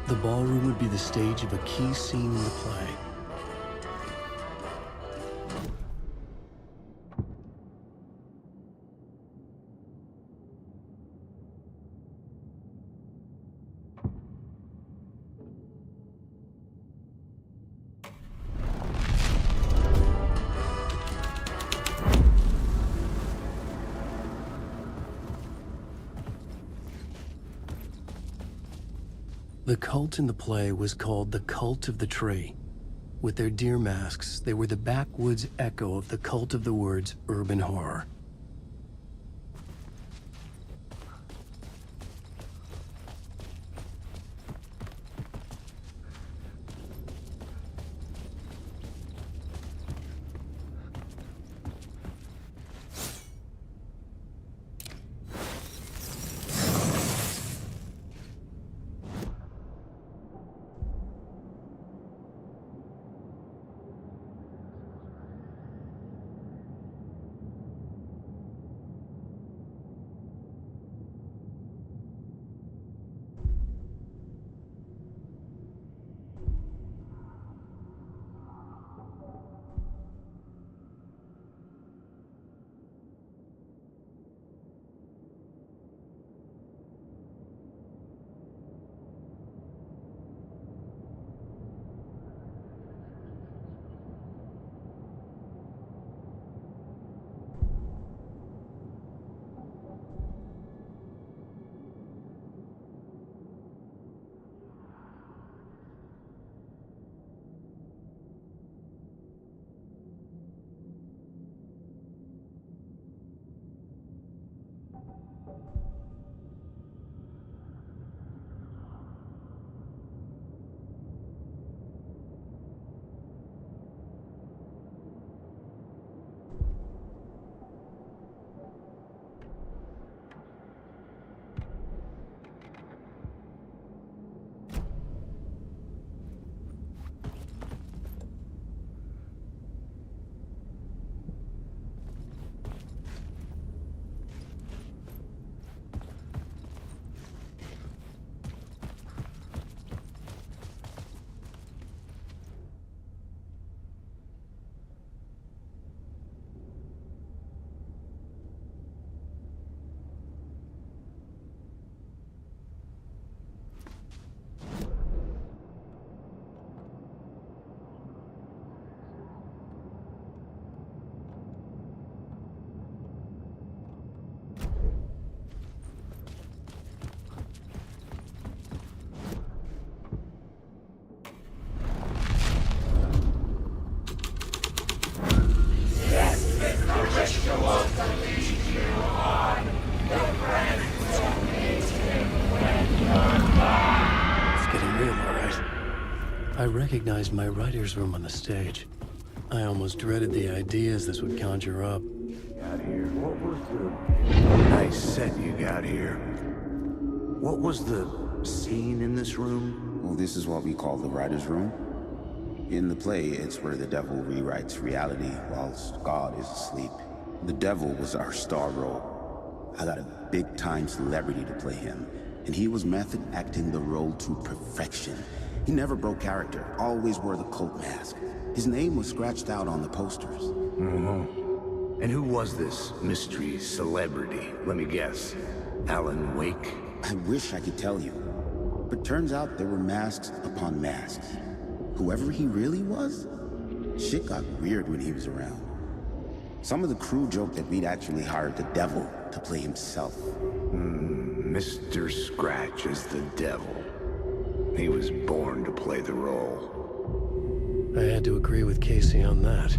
The ballroom would be the stage of a key scene in the play. The cult in the play was called the Cult of the Tree. With their deer masks, they were the backwoods echo of the cult of the woods urban horror. I recognized my writer's room on the stage. I almost dreaded the ideas this would conjure up. Got here. What was the nice set you got here? What was the scene in this room? Well, this is what we call the writer's room. In the play, it's where the devil rewrites reality whilst God is asleep. The devil was our star role. I got a big-time celebrity to play him, and he was method acting the role to perfection. He never broke character, always wore the cult mask. His name was scratched out on the posters. And who was this mystery celebrity? Let me guess. Alan Wake? I wish I could tell you. But turns out there were masks upon masks. Whoever he really was, shit got weird when he was around. Some of the crew joked that we'd actually hired the devil to play himself. Mr. Scratch is the devil. He was born to play the role. I had to agree with Casey on that.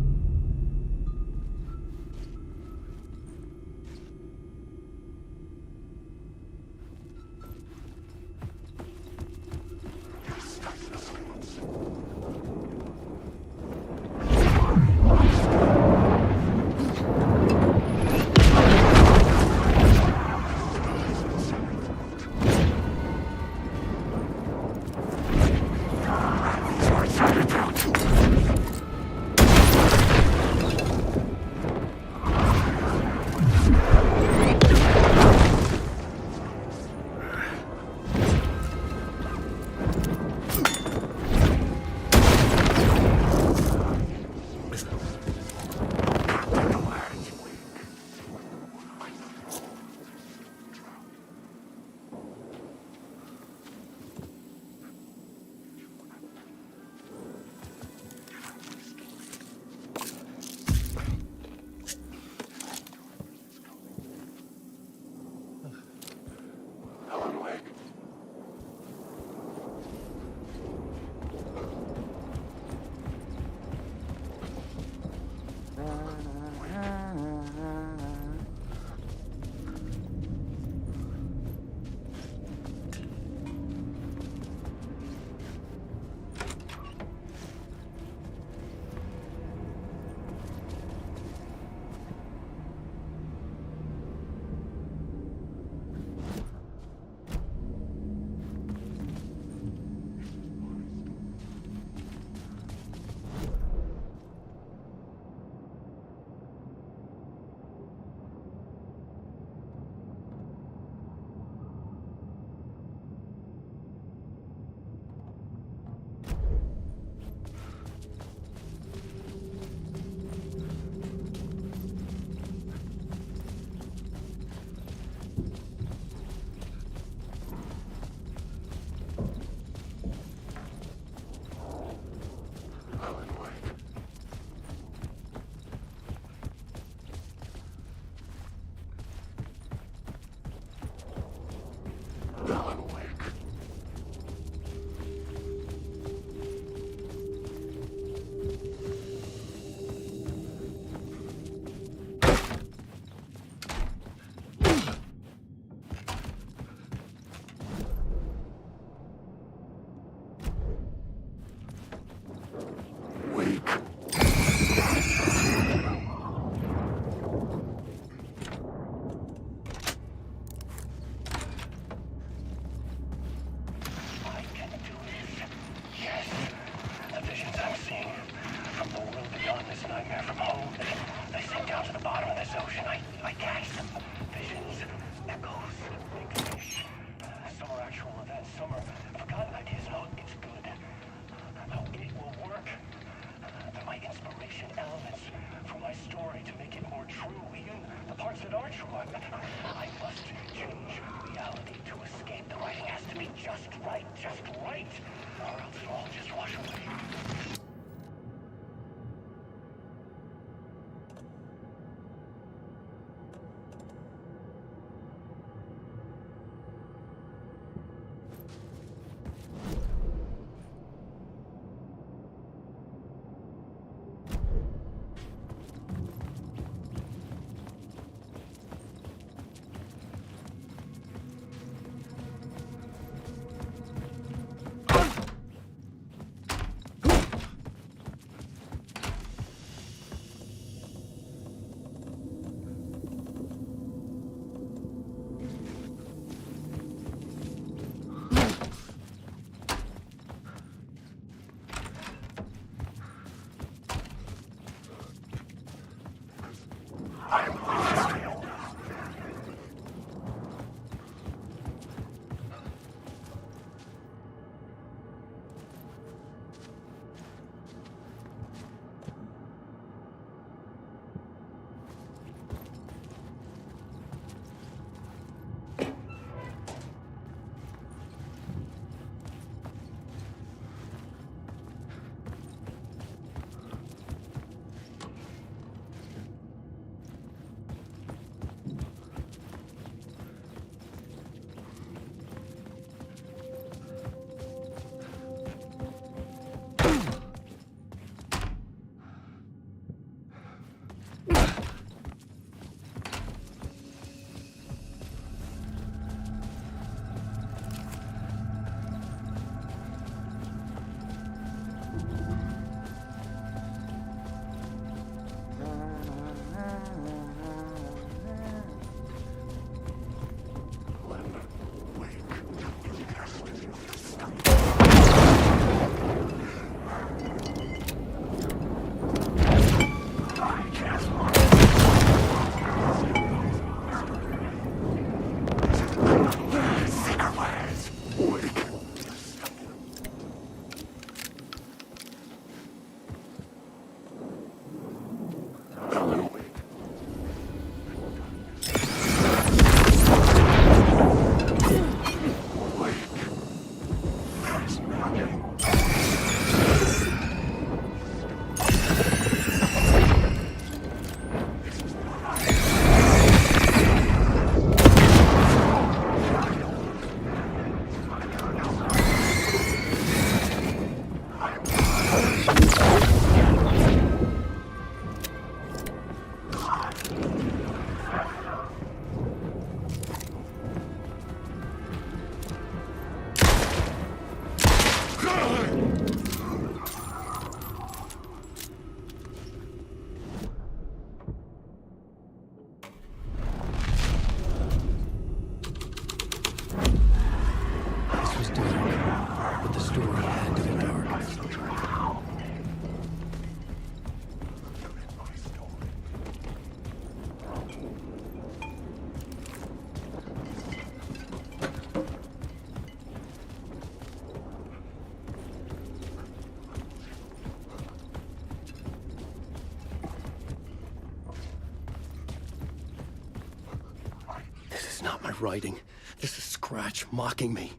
writing. This is Scratch mocking me.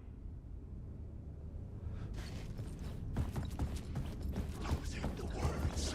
Losing the words.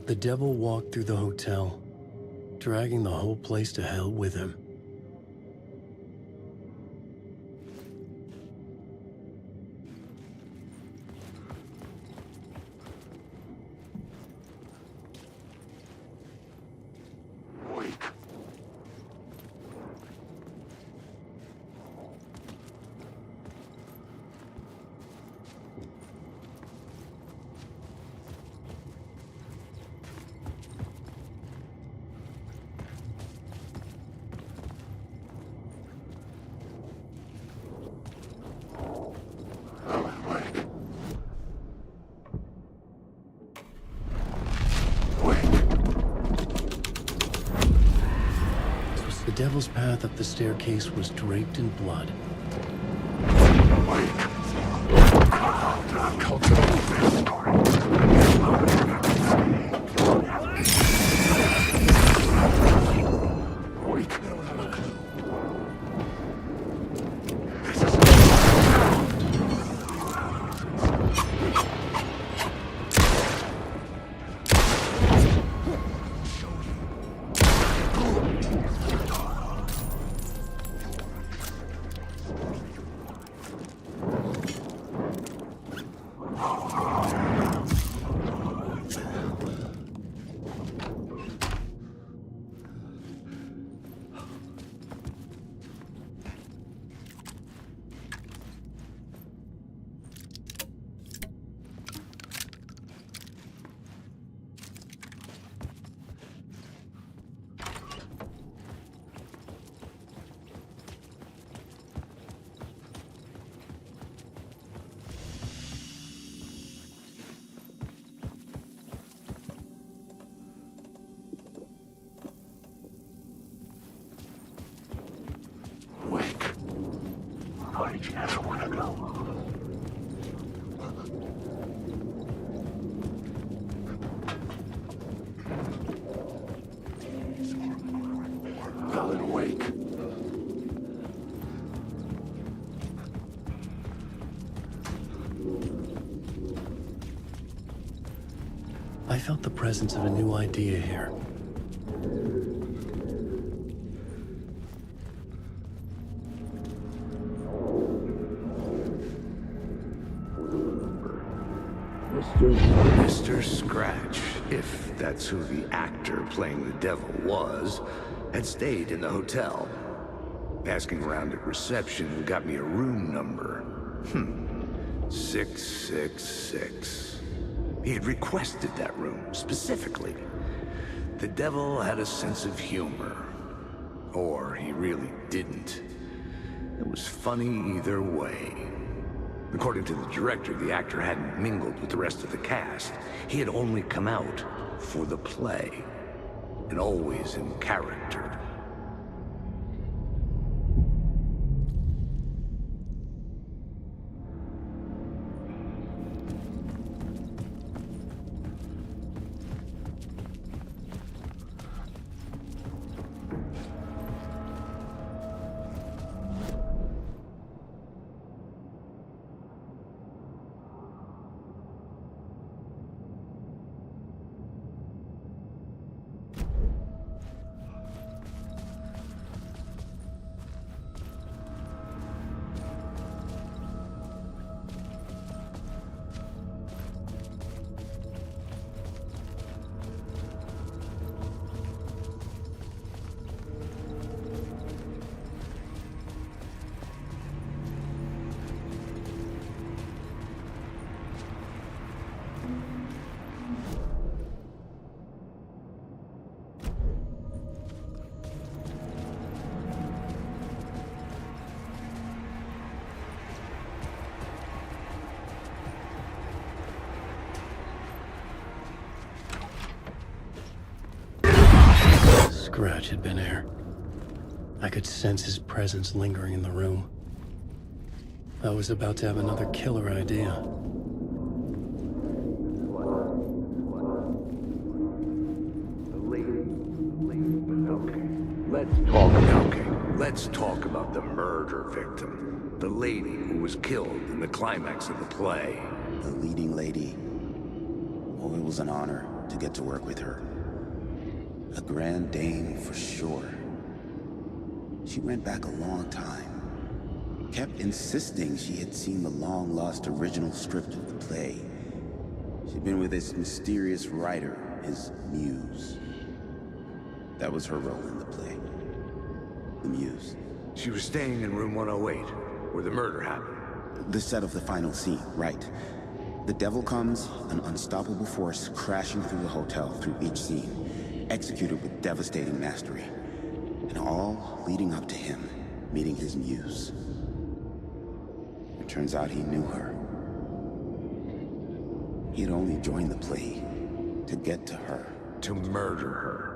The devil walked through the hotel, dragging the whole place to hell with him. Wake. The devil's path up the staircase was draped in blood. I just want to go. Alan, wake. I felt the presence of a new idea here. Mr. Scratch, if that's who the actor playing the devil was, had stayed in the hotel. Asking around at reception got me a room number. 666. He had requested that room, specifically. The devil had a sense of humor. Or he really didn't. It was funny either way. According to the director, the actor hadn't mingled with the rest of the cast. He had only come out for the play. And always in character. Scratch had been here. I could sense his presence lingering in the room. I was about to have another killer idea. Let's talk about the murder victim. The lady who was killed in the climax of the play. The leading lady. Oh, it was an honor to get to work with her. A grand dame for sure. She went back a long time. Kept insisting she had seen the long-lost original script of the play. She'd been with this mysterious writer, his muse. That was her role in the play. The muse. She was staying in room 108, where the murder happened. The set of the final scene, right. The devil comes, an unstoppable force crashing through the hotel through each scene, executed with devastating mastery. And all leading up to him meeting his muse. It turns out he knew her. He had only joined the play to get to her. To murder her.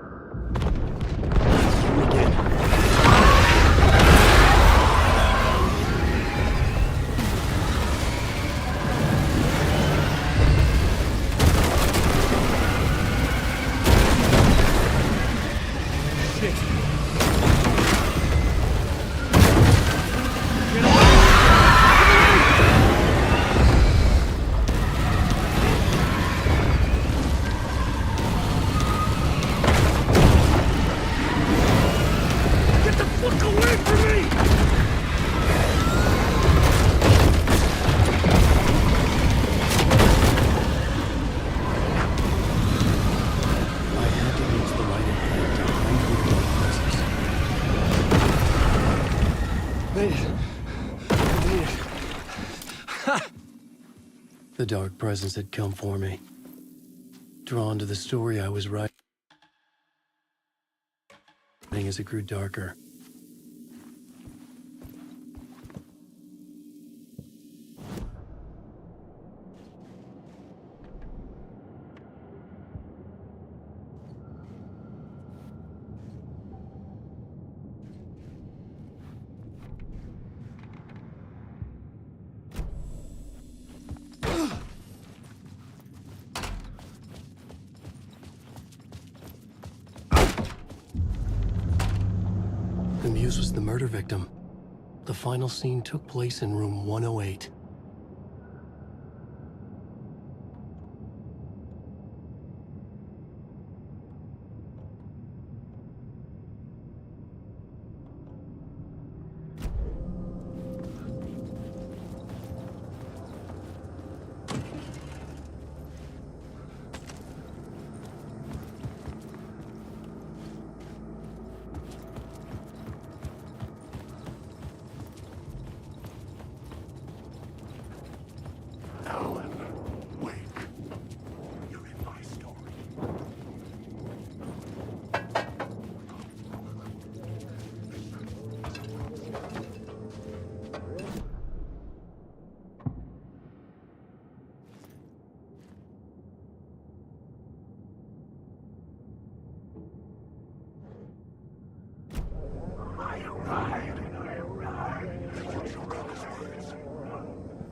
The dark presence had come for me. Drawn to the story I was writing as it grew darker. The muse was the murder victim. The final scene took place in room 108.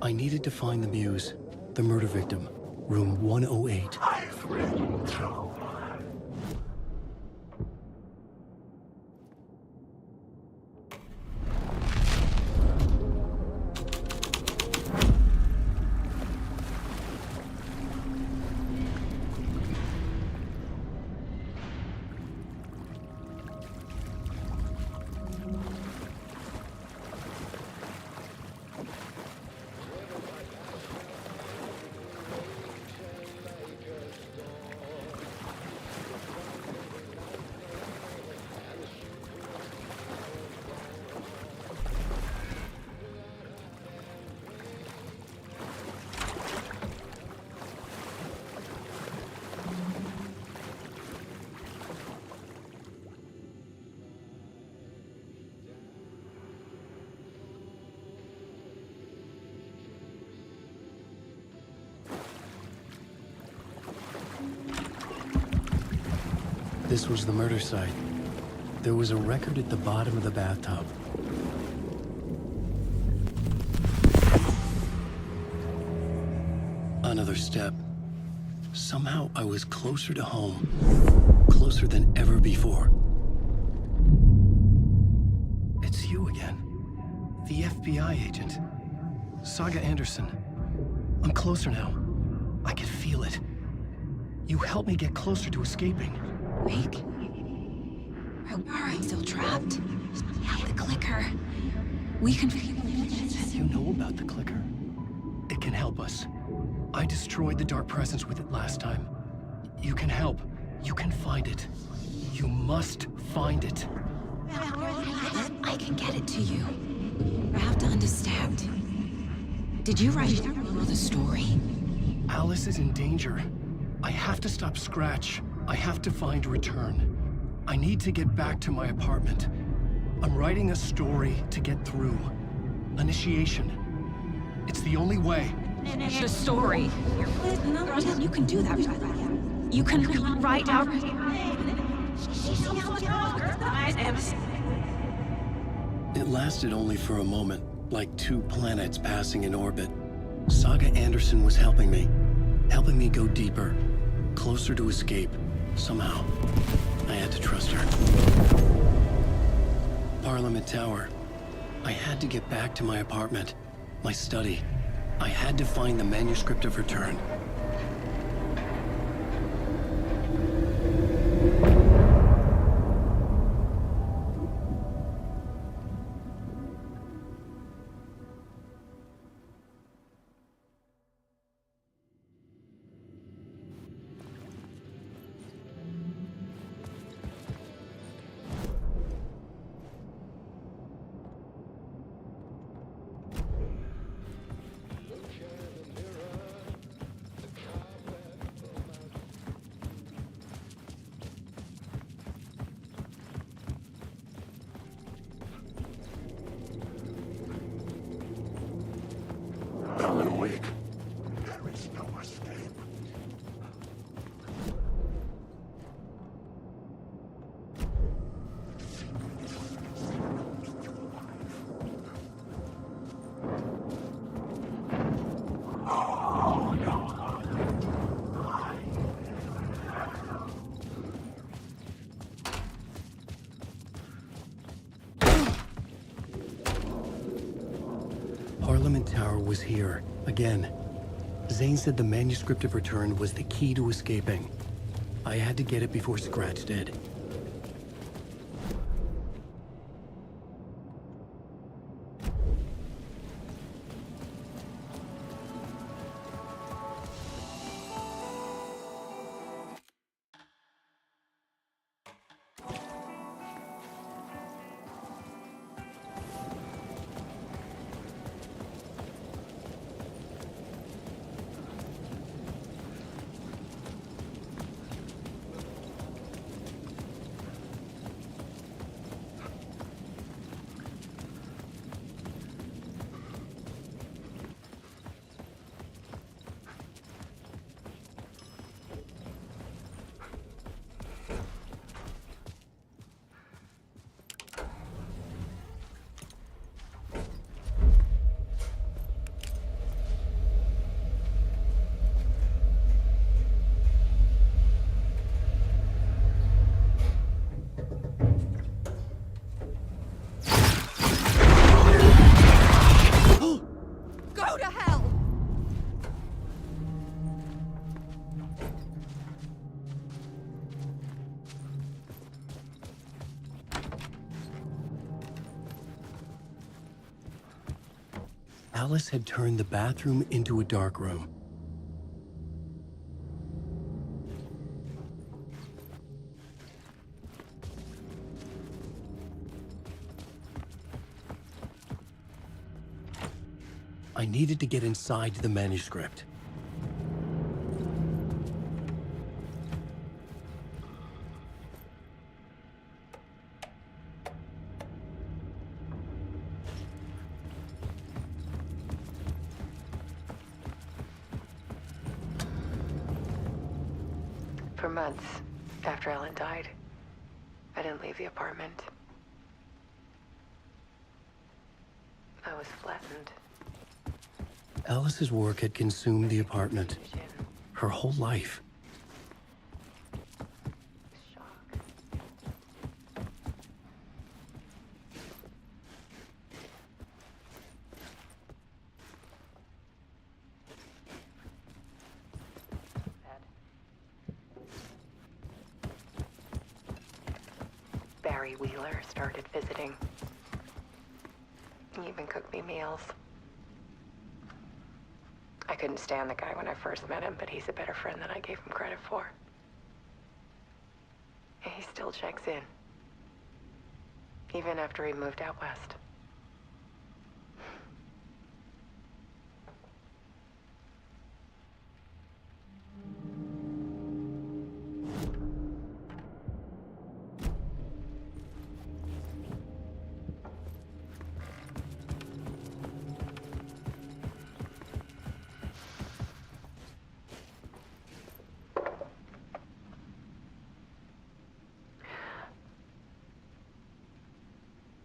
I needed to find the Muse, the murder victim, room 108. I've ridden through. This was the murder site. There was a record at the bottom of the bathtub. Another step. Somehow I was closer to home. Closer than ever before. It's you again. The FBI agent. Saga Anderson. I'm closer now. I can feel it. You helped me get closer to escaping. Wait. Are I still trapped? The clicker. We can... You know about the clicker? It can help us. I destroyed the dark presence with it last time. You can help. You can find it. You must find it. I can get it to you. I have to understand. Did you write the story? Alice is in danger. I have to stop Scratch. I have to find Return. I need to get back to my apartment. I'm writing a story to get through. Initiation. It's the only way. The story. You can do that. You can write out... It lasted only for a moment, like two planets passing in orbit. Saga Anderson was helping me go deeper, closer to escape, somehow. I had to trust her. Parliament Tower. I had to get back to my apartment, my study. I had to find the manuscript of Return. Alan Wake. There is no escape. Parliament Tower was here, again. Zane said the manuscript of Return was the key to escaping. I had to get it before Scratch did. Alice had turned the bathroom into a dark room. I needed to get inside the manuscript. For months after Ellen died, I didn't leave the apartment. I was flattened. Alice's work had consumed the apartment, her whole life. Shock. Barry Wheeler started visiting. He even cooked me meals. I couldn't stand the guy when I first met him, but he's a better friend than I gave him credit for. And he still checks in. Even after he moved out west.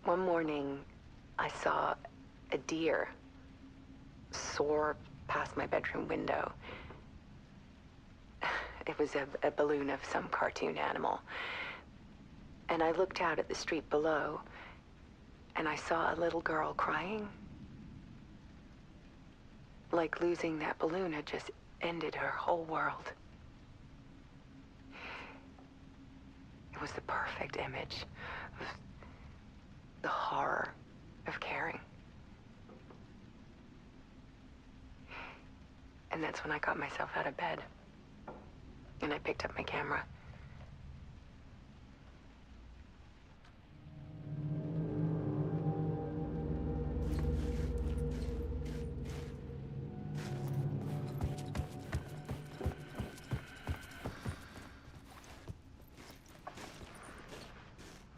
One morning, I saw a deer soar past my bedroom window. It was a balloon of some cartoon animal. And I looked out at the street below, and I saw a little girl crying. Like losing that balloon had just ended her whole world. It was the perfect image of the horror of caring. And that's when I got myself out of bed. And I picked up my camera.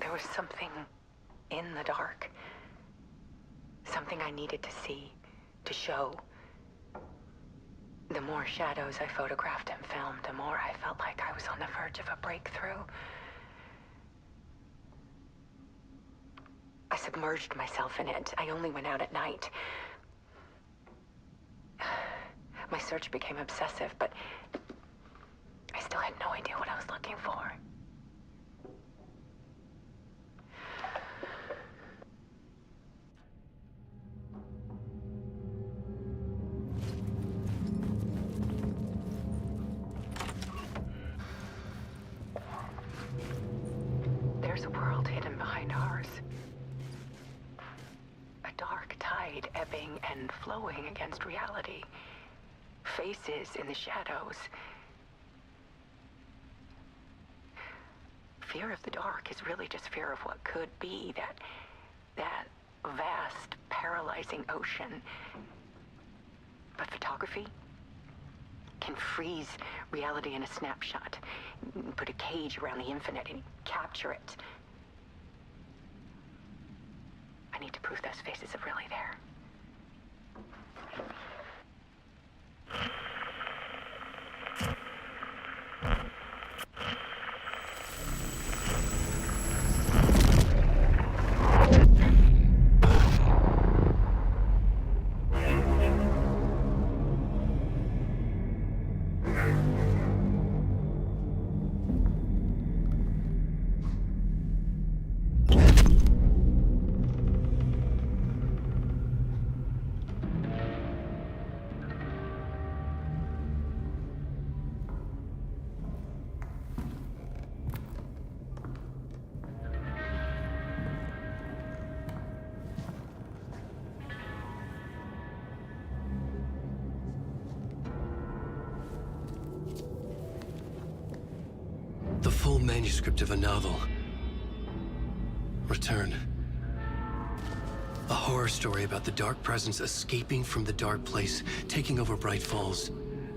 There was something in the dark. Something I needed to see, to show. The more shadows I photographed and filmed, the more I felt like I was on the verge of a breakthrough. I submerged myself in it. I only went out at night. My search became obsessive, but I still had no idea what I was looking for. There's a world hidden behind ours. A dark tide ebbing and flowing against reality. Faces in the shadows. Fear of the dark is really just fear of what could be, that vast, paralyzing ocean. But photography can freeze reality in a snapshot, put a cage around the infinite and capture it. I need to prove those faces are really there. old manuscript of a novel. Return. A horror story about the dark presence escaping from the dark place, taking over Bright Falls.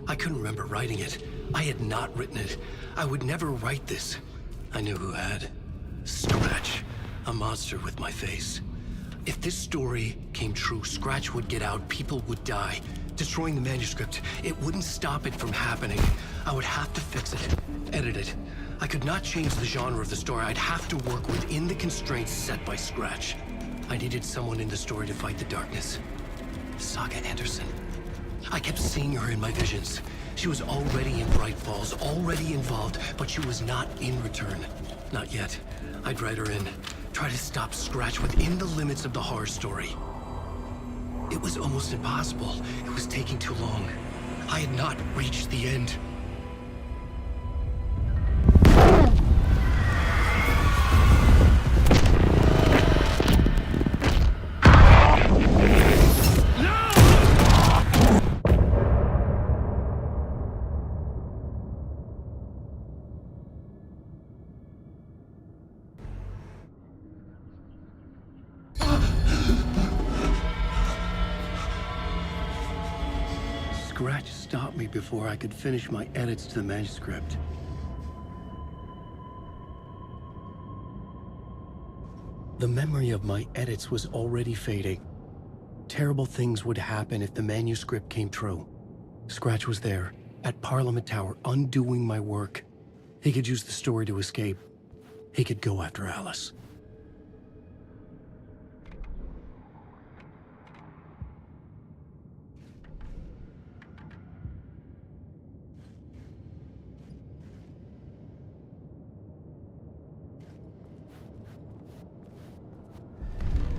I couldn't remember writing it. I had not written it. I would never write this. I knew who had. Scratch. A monster with my face. If this story came true, Scratch would get out, people would die. Destroying the manuscript, it wouldn't stop it from happening. I would have to fix it, edit it. I could not change the genre of the story. I'd have to work within the constraints set by Scratch. I needed someone in the story to fight the darkness. Saga Anderson. I kept seeing her in my visions. She was already in Bright Falls, already involved, but she was not in Return. Not yet. I'd write her in. Try to stop Scratch within the limits of the horror story. It was almost impossible. It was taking too long. I had not reached the end. Scratch stopped me before I could finish my edits to the manuscript. The memory of my edits was already fading. Terrible things would happen if the manuscript came true. Scratch was there, at Parliament Tower, undoing my work. He could use the story to escape. He could go after Alice.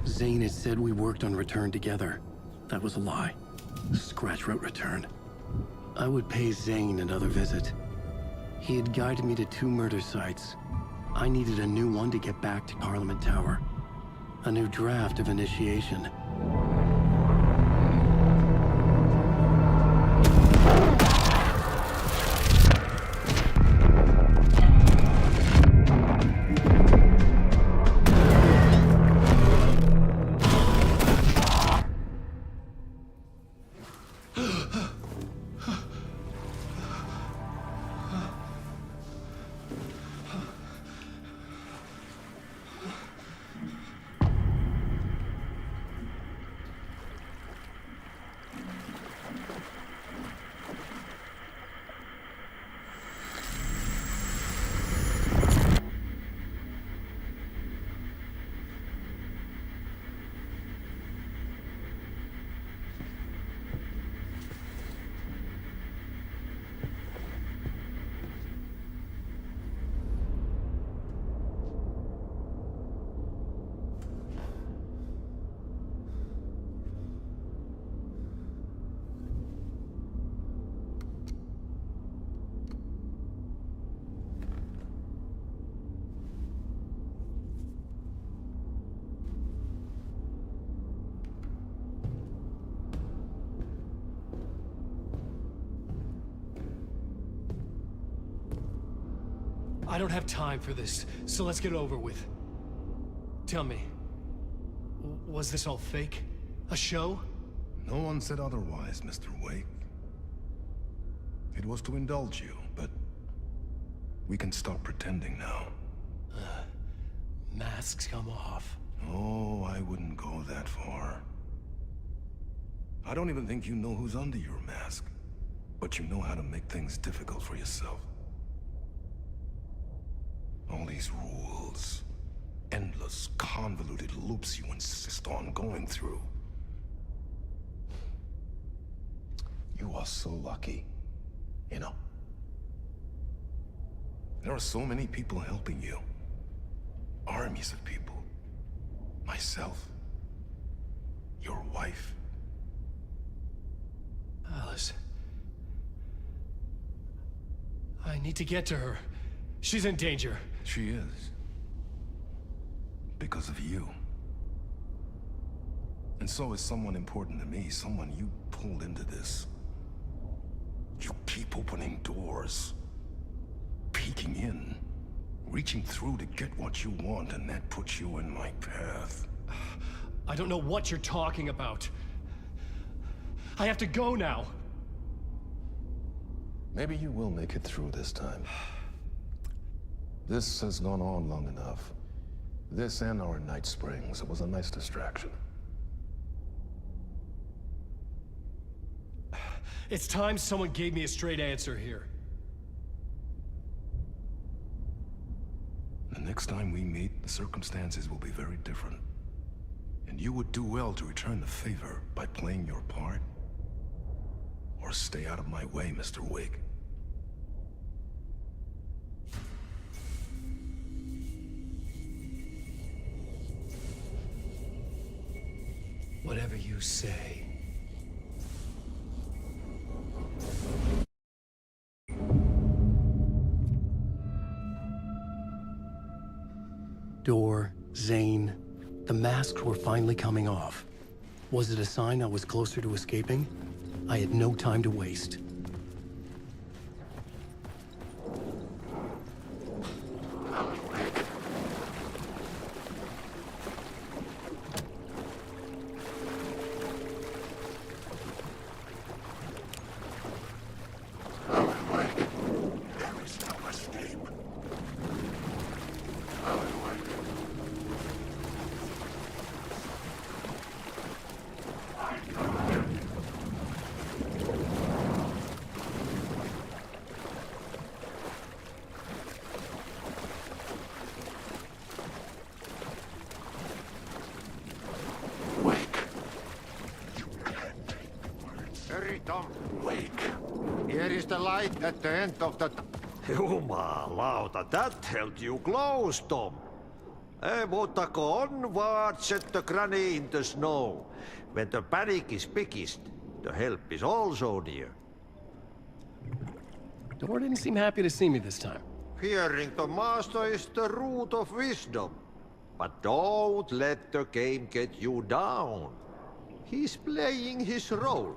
Zane had said we worked on Return together. That was a lie. Scratch wrote Return. I would pay Zane another visit. He had guided me to 2 murder sites. I needed a new one to get back to Parliament Tower. A new draft of Initiation. I don't have time for this, so let's get it over with. Tell me, was this all fake? A show? No one said otherwise, Mr. Wake. It was to indulge you, but we can stop pretending now. Masks come off. Oh, I wouldn't go that far. I don't even think you know who's under your mask, but you know how to make things difficult for yourself. All these rules, endless, convoluted loops you insist on going through. You are so lucky, you know. There are so many people helping you. Armies of people. Myself. Your wife. Alice. I need to get to her. She's in danger. She is. Because of you. And so is someone important to me, someone you pulled into this. You keep opening doors, peeking in. reaching through to get what you want, and that puts you in my path. I don't know what you're talking about. I have to go now. Maybe you will make it through this time. This has gone on long enough. This and our Night Springs. It was a nice distraction. It's time someone gave me a straight answer here. The next time we meet, the circumstances will be very different. And you would do well to return the favor by playing your part. Or stay out of my way, Mr. Wake. Whatever you say. Door, Zane, the masks were finally coming off. Was it a sign I was closer to escaping? I had no time to waste. Hurry, Tom. Wake. Here is the light at the end of the... Jumalauta, that held you close, Tom. Mutta go onward, set the granny in the snow. When the panic is biggest, the help is also near. Door didn't seem happy to see me this time. Fearing the master is the root of wisdom. But don't let the game get you down. He's playing his role.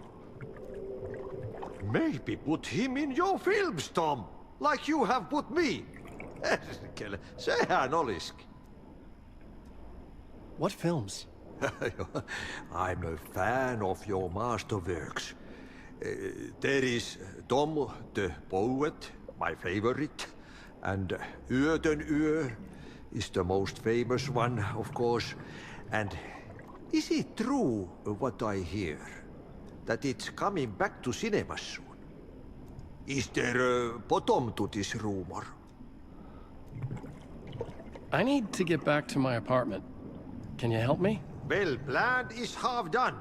Maybe put him in your films, Tom, like you have put me. Sehän oliski. What films? I'm a fan of your masterworks. There is Tom the Poet, my favorite, and Uuden Yö is the most famous one, of course. And is it true what I hear? That it's coming back to cinemas soon? Is there a bottom to this rumor? I need to get back to my apartment. Can you help me? Well, plan is half done.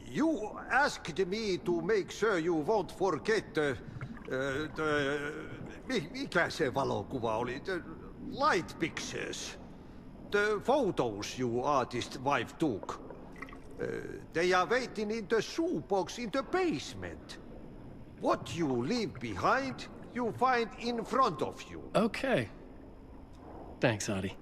You asked me to make sure you won't forget mikä se valokuva oli? The light pictures. The photos your artist wife took. They are waiting in the shoebox in the basement. What you leave behind, you find in front of you. Okay. Thanks, Adi.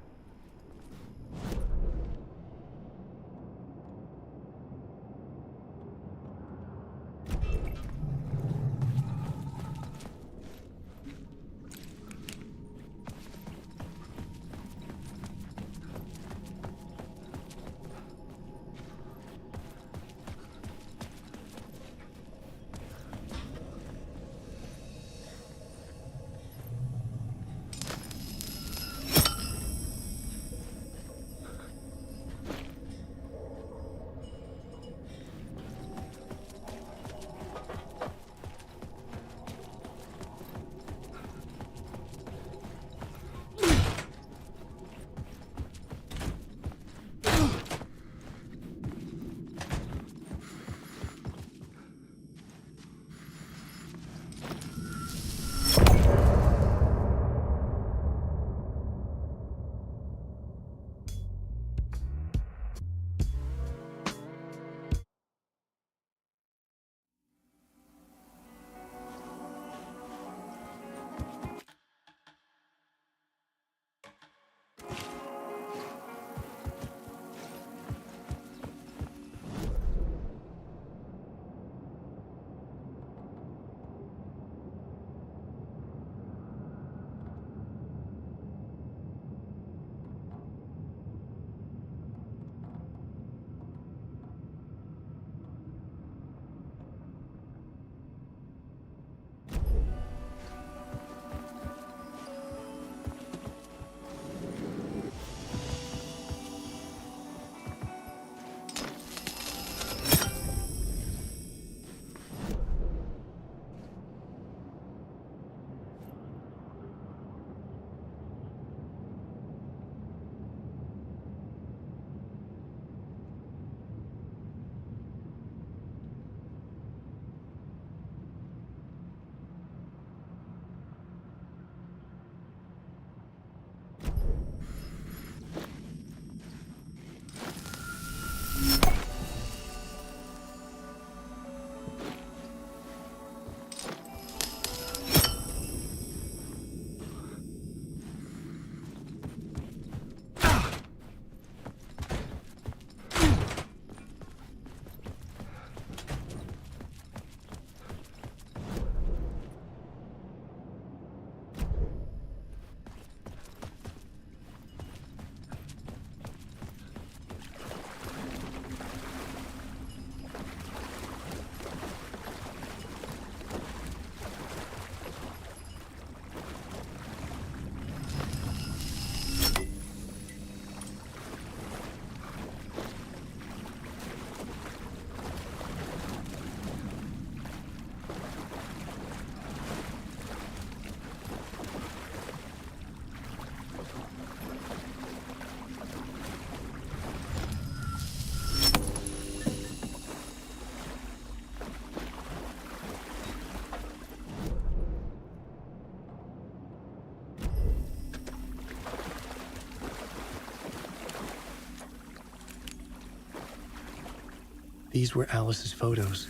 These were Alice's photos.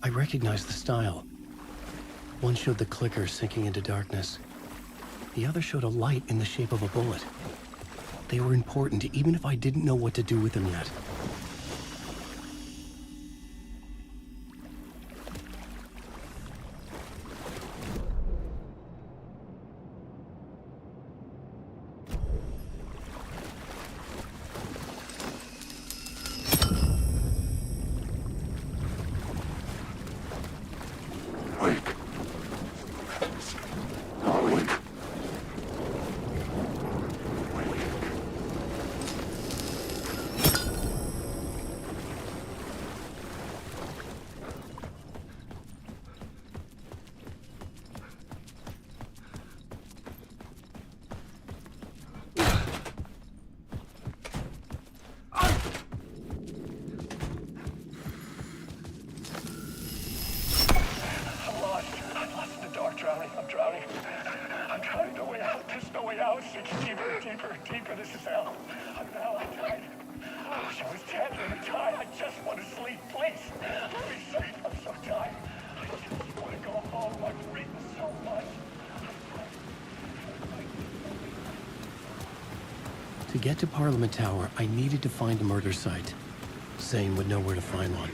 I recognized the style. One showed the clicker sinking into darkness. The other showed a light in the shape of a bullet. They were important, even if I didn't know what to do with them yet. Deeper, this is hell. I died. Oh, she was dead. Let me die. I just want to sleep, please. Let me sleep. I'm so tired. I just want to go home. I've written so much. To get to Parliament Tower, I needed to find a murder site. Zane would know where to find one.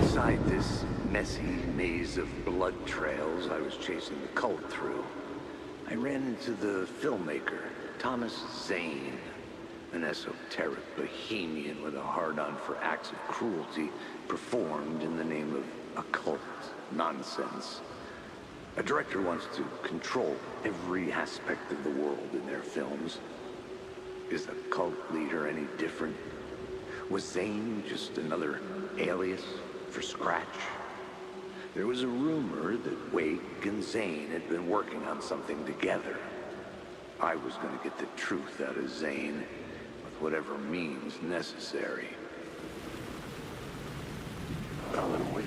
Inside this messy maze of blood trails I was chasing the cult through, I ran into the filmmaker, Thomas Zane, an esoteric bohemian with a hard-on for acts of cruelty performed in the name of occult nonsense. A director wants to control every aspect of the world in their films. Is the cult leader any different? Was Zane just another alias for Scratch? There was a rumor that Wake and Zane had been working on something together. I was going to get the truth out of Zane with whatever means necessary. Alan Wake.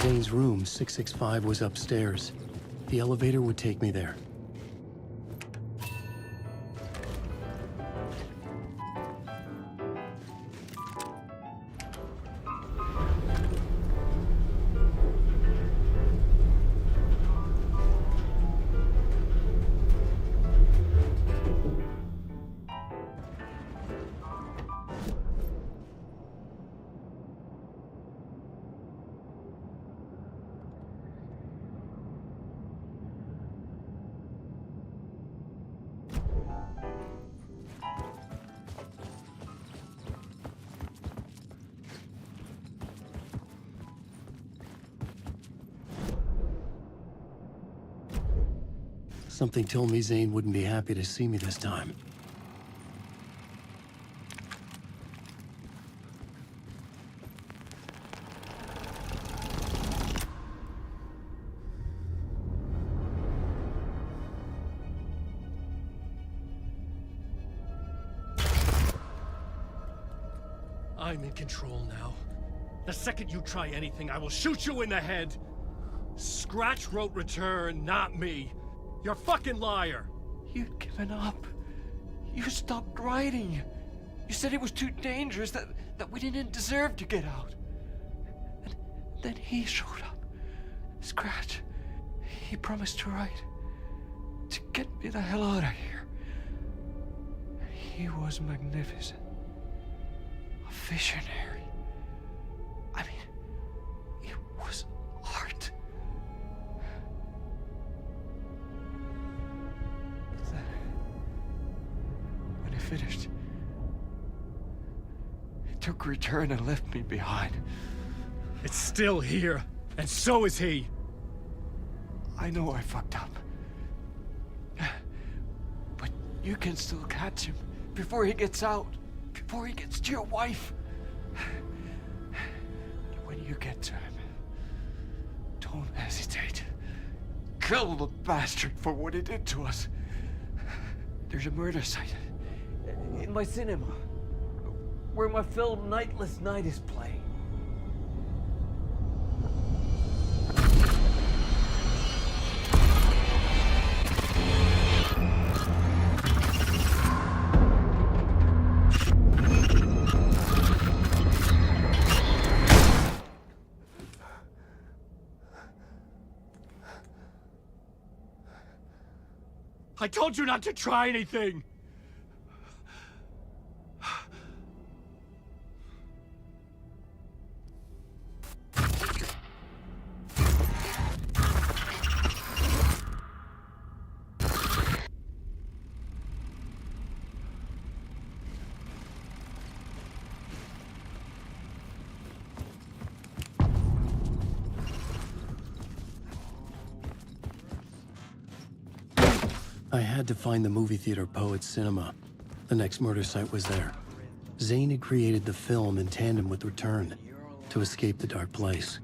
Zane's room, 665, was upstairs. The elevator would take me there. Something told me Zane wouldn't be happy to see me this time. I'm in control now. The second you try anything, I will shoot you in the head! Scratch wrote return, not me. You're a fucking liar! You'd given up. You stopped writing. You said it was too dangerous, that we didn't deserve to get out. And then he showed up. Scratch. He promised to write. To get me the hell out of here. He was magnificent. A visionary. I mean, it was art. But then, when he finished, he took return and left me behind. It's still here, and so is he. I know I fucked up. But you can still catch him before he gets out. Before he gets to your wife. When you get to him, don't hesitate. Kill the bastard for what he did to us. There's a murder site in my cinema where my film Nightless Night is playing. I told you not to try anything! I had to find the movie theater Poet Cinema. The next murder site was there. Zane had created the film in tandem with Return to escape the dark place.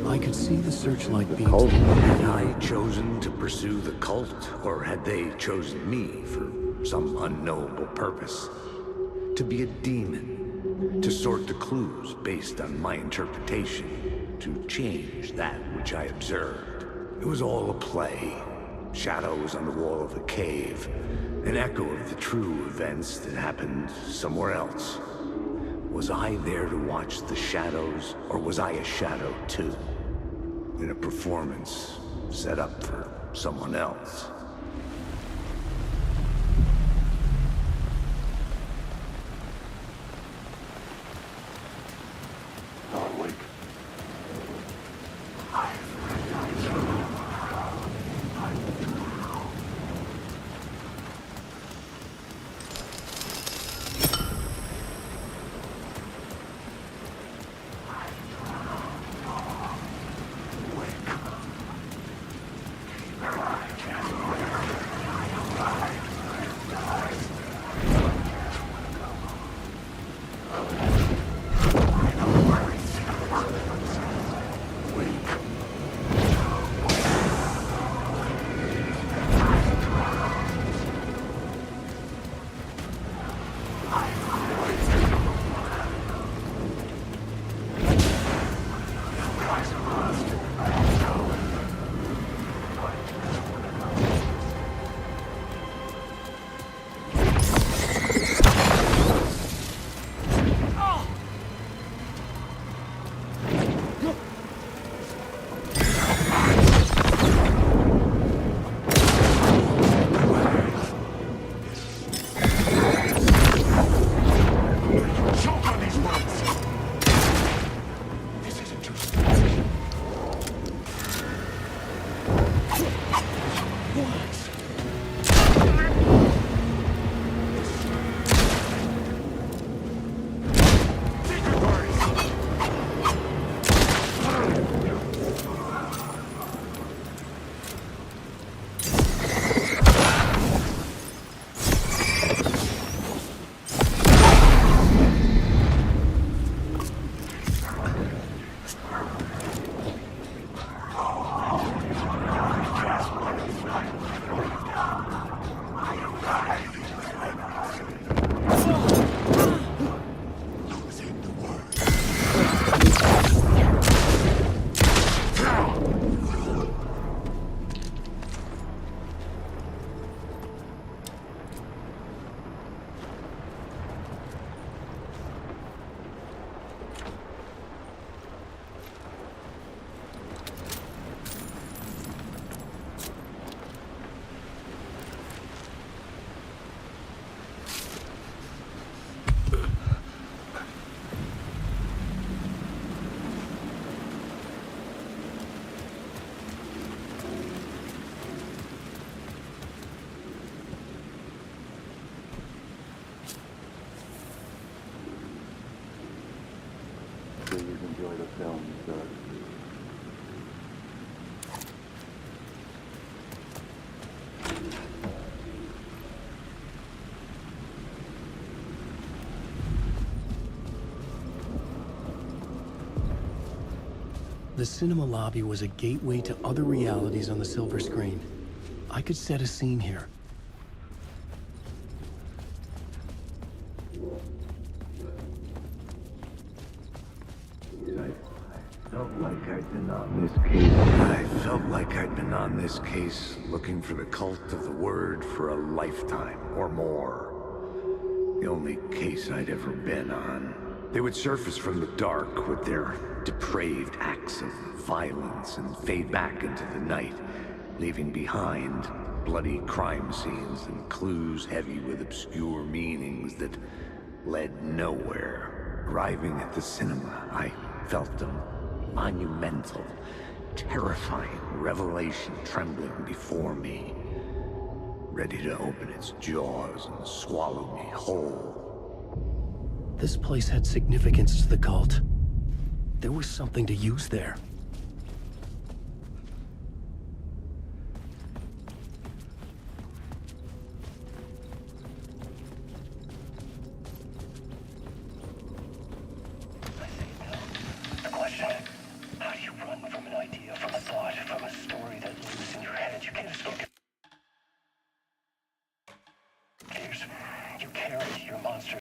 I could see the searchlight beams. Had I chosen to pursue the cult, or had they chosen me for some unknowable purpose? To be a demon, to sort the clues based on my interpretation, to change that which I observed. It was all a play. Shadows on the wall of the cave, an echo of the true events that happened somewhere else. Was I there to watch the shadows, or was I a shadow too? In a performance set up for someone else. film good. The cinema lobby was a gateway to other realities on the silver screen. I could set a scene here. I felt like I'd been on this case looking for the cult of the word for a lifetime or more. The only case I'd ever been on. They would surface from the dark with their depraved acts of violence and fade back into the night, leaving behind bloody crime scenes and clues heavy with obscure meanings that led nowhere. Arriving at the cinema, I felt a monumental, terrifying revelation trembling before me, ready to open its jaws and swallow me whole. This place had significance to the cult. There was something to use there.